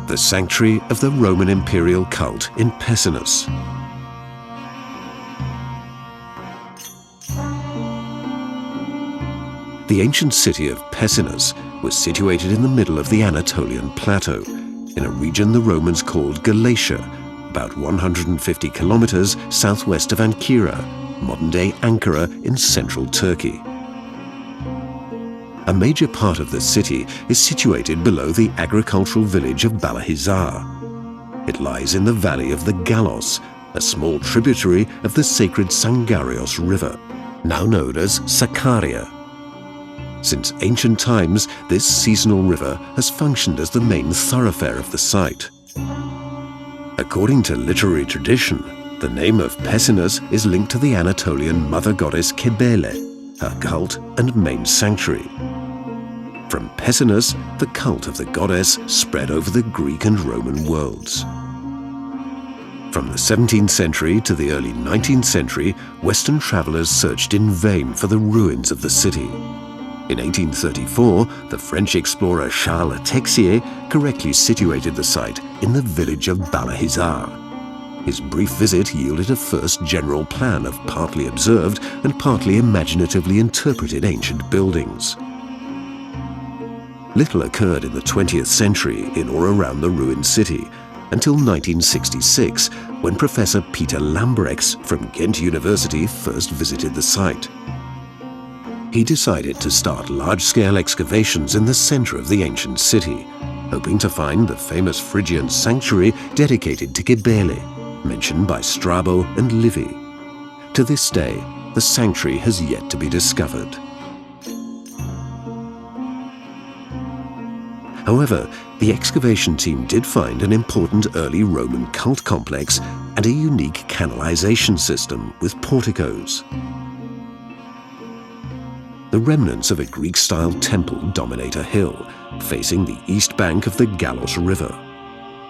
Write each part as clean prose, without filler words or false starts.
The sanctuary of the Roman Imperial cult in Pessinus. The ancient city of Pessinus was situated in the middle of the Anatolian plateau, in a region the Romans called Galatia, about 150 kilometers southwest of Ankara, modern-day Ankara in central Turkey. A major part of the city is situated below the agricultural village of Balahizar. It lies in the valley of the Galos, a small tributary of the sacred Sangarios River, now known as Sakarya. Since ancient times, this seasonal river has functioned as the main thoroughfare of the site. According to literary tradition, the name of Pessinus is linked to the Anatolian mother goddess Cybele, her cult and main sanctuary. From Pessinus, the cult of the goddess spread over the Greek and Roman worlds. From the 17th century to the early 19th century, Western travelers searched in vain for the ruins of the city. In 1834, the French explorer Charles Texier correctly situated the site in the village of Balahizar. His brief visit yielded a first general plan of partly observed and partly imaginatively interpreted ancient buildings. Little occurred in the 20th century in or around the ruined city, until 1966, when Professor Peter Lambrechts from Ghent University first visited the site. He decided to start large-scale excavations in the center of the ancient city, hoping to find the famous Phrygian sanctuary dedicated to Cybele, mentioned by Strabo and Livy. To this day, the sanctuary has yet to be discovered. However, the excavation team did find an important early Roman cult complex and a unique canalization system with porticos. The remnants of a Greek-style temple dominate a hill, facing the east bank of the Galos River.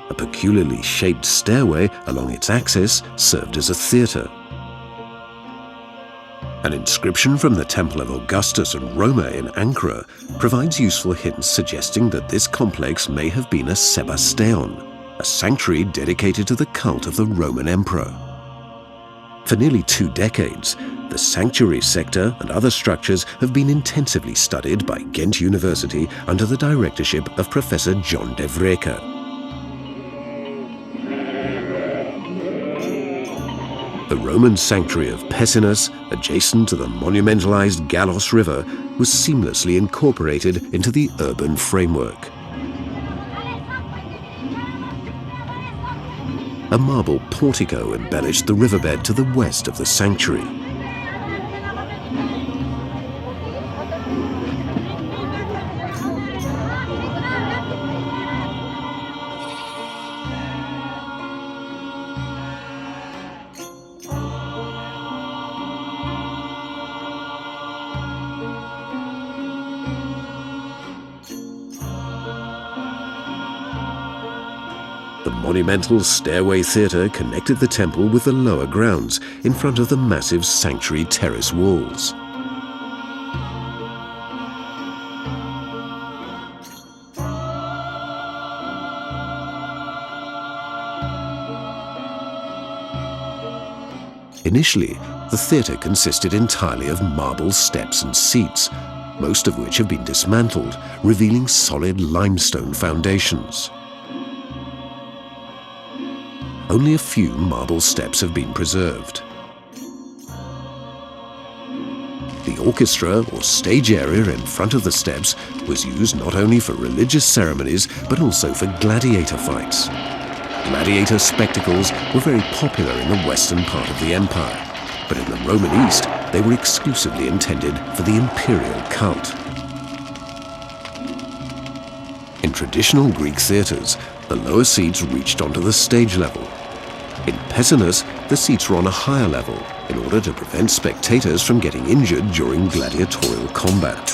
A peculiarly shaped stairway along its axis served as a theatre. An inscription from the temple of Augustus and Roma in Ankara provides useful hints suggesting that this complex may have been a Sebasteion, a sanctuary dedicated to the cult of the Roman emperor. For nearly 2 decades, the sanctuary sector and other structures have been intensively studied by Ghent University under the directorship of Professor John de Vreeke. The Roman sanctuary of Pessinus, adjacent to the monumentalized Galos River, was seamlessly incorporated into the urban framework. A marble portico embellished the riverbed to the west of the sanctuary. The monumental stairway theatre connected the temple with the lower grounds in front of the massive sanctuary terrace walls. Initially, the theatre consisted entirely of marble steps and seats, most of which have been dismantled, revealing solid limestone foundations. Only a few marble steps have been preserved. The orchestra, or stage area in front of the steps, was used not only for religious ceremonies, but also for gladiator fights. Gladiator spectacles were very popular in the western part of the empire, but in the Roman East, they were exclusively intended for the imperial cult. In traditional Greek theatres, the lower seats reached onto the stage level. In Pessinus, the seats were on a higher level in order to prevent spectators from getting injured during gladiatorial combat.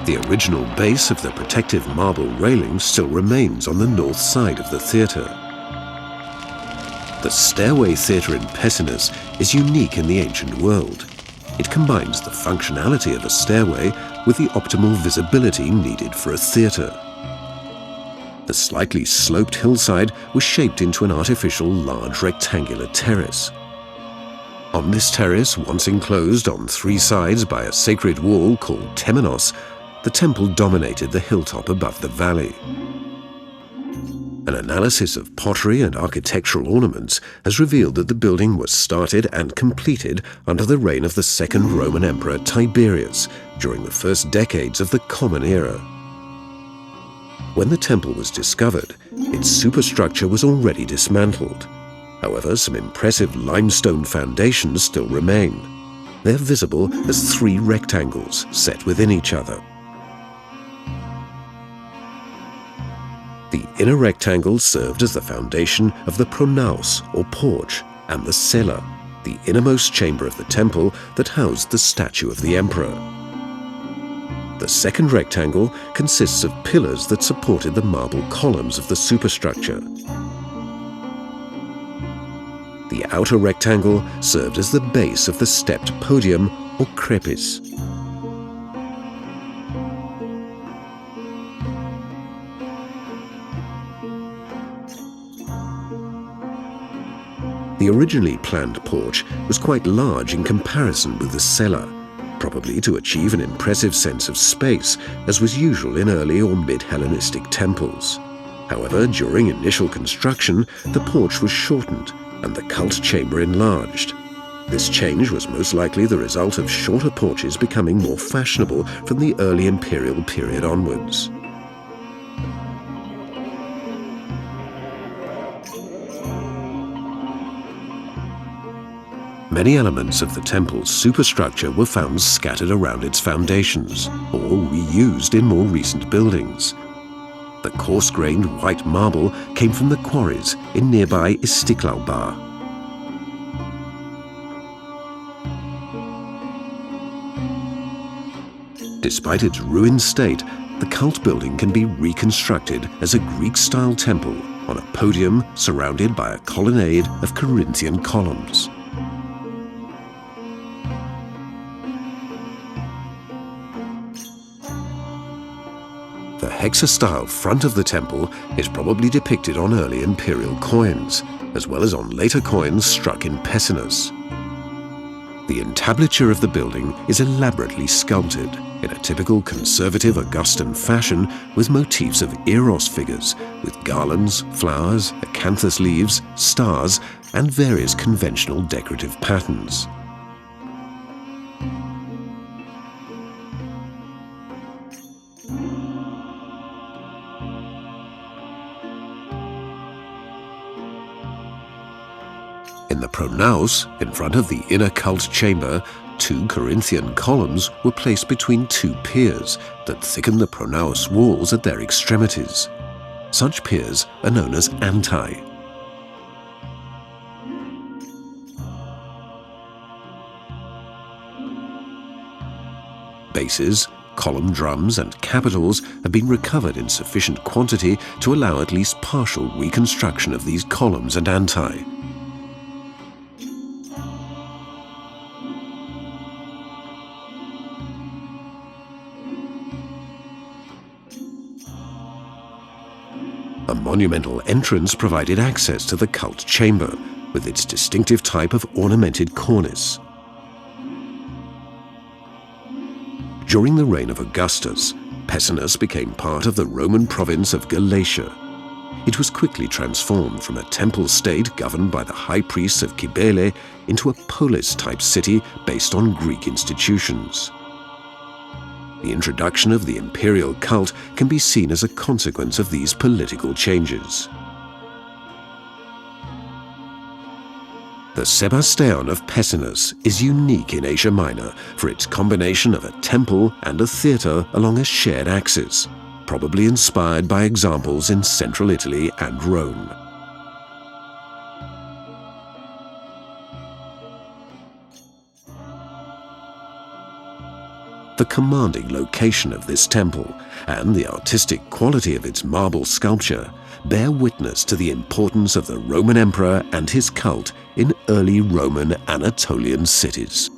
The original base of the protective marble railing still remains on the north side of the theatre. The stairway theatre in Pessinus is unique in the ancient world. It combines the functionality of a stairway with the optimal visibility needed for a theatre. The slightly sloped hillside was shaped into an artificial large rectangular terrace. On this terrace, once enclosed on three sides by a sacred wall called Temenos, the temple dominated the hilltop above the valley. An analysis of pottery and architectural ornaments has revealed that the building was started and completed under the reign of the second Roman Emperor Tiberius during the first decades of the Common Era. When the temple was discovered, its superstructure was already dismantled. However, some impressive limestone foundations still remain. They're visible as three rectangles set within each other. The inner rectangle served as the foundation of the pronaos, or porch, and the cella, the innermost chamber of the temple that housed the statue of the emperor. The second rectangle consists of pillars that supported the marble columns of the superstructure. The outer rectangle served as the base of the stepped podium, or crepis. The originally planned porch was quite large in comparison with the cella, probably to achieve an impressive sense of space, as was usual in early or mid-Hellenistic temples. However, during initial construction, the porch was shortened and the cult chamber enlarged. This change was most likely the result of shorter porches becoming more fashionable from the early imperial period onwards. Many elements of the temple's superstructure were found scattered around its foundations, or reused in more recent buildings. The coarse-grained white marble came from the quarries in nearby Istiklal Bar. Despite its ruined state, the cult building can be reconstructed as a Greek-style temple on a podium surrounded by a colonnade of Corinthian columns. The hexastyle front of the temple is probably depicted on early imperial coins, as well as on later coins struck in Pessinus. The entablature of the building is elaborately sculpted in a typical conservative Augustan fashion with motifs of Eros figures with garlands, flowers, acanthus leaves, stars, and various conventional decorative patterns. In the pronaos, in front of the inner cult chamber, two Corinthian columns were placed between two piers that thickened the pronaos walls at their extremities. Such piers are known as antae. Bases, column drums and capitals have been recovered in sufficient quantity to allow at least partial reconstruction of these columns and antae. A monumental entrance provided access to the cult chamber, with its distinctive type of ornamented cornice. During the reign of Augustus, Pessinus became part of the Roman province of Galatia. It was quickly transformed from a temple state governed by the high priests of Cybele into a polis-type city based on Greek institutions. The introduction of the imperial cult can be seen as a consequence of these political changes. The Sebastion of Pessinus is unique in Asia Minor for its combination of a temple and a theatre along a shared axis, probably inspired by examples in central Italy and Rome. The commanding location of this temple and the artistic quality of its marble sculpture bear witness to the importance of the Roman emperor and his cult in early Roman Anatolian cities.